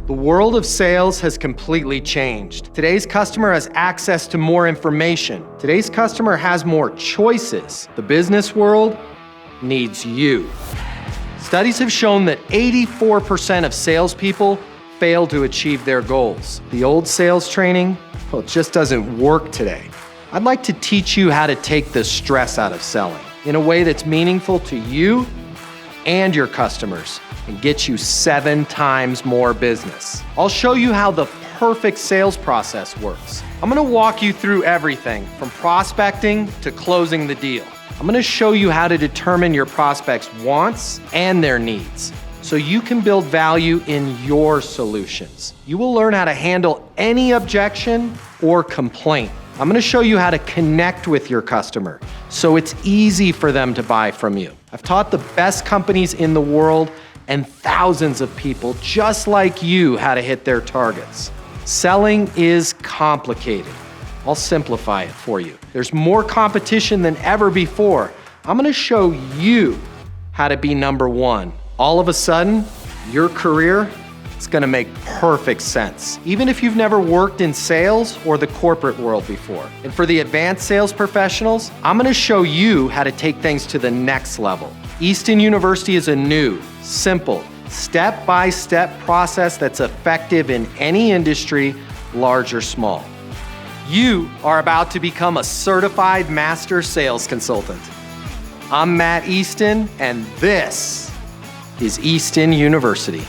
The world of sales has completely changed. Today's customer has access to more information. Today's customer has more choices. The business world needs you. Studies have shown that 84% of salespeople fail to achieve their goals. The old sales training, well, it just doesn't work today. I'd like to teach you how to take the stress out of selling in a way that's meaningful to you and your customers and get you 7 times more business. I'll show you how the perfect sales process works. I'm gonna walk you through everything from prospecting to closing the deal. I'm gonna show you how to determine your prospects' wants and their needs so you can build value in your solutions. You will learn how to handle any objection or complaint. I'm gonna show you how to connect with your customer so it's easy for them to buy from you. I've taught the best companies in the world and thousands of people just like you how to hit their targets. Selling is complicated. I'll simplify it for you. There's more competition than ever before. I'm gonna show you how to be number one. All of a sudden, your career is gonna make perfect sense, even if you've never worked in sales or the corporate world before. And for the advanced sales professionals, I'm gonna show you how to take things to the next level. Easton University is a new, simple, step-by-step process that's effective in any industry, large or small. You are about to become a certified master sales consultant. I'm Matt Easton, and this is Easton University.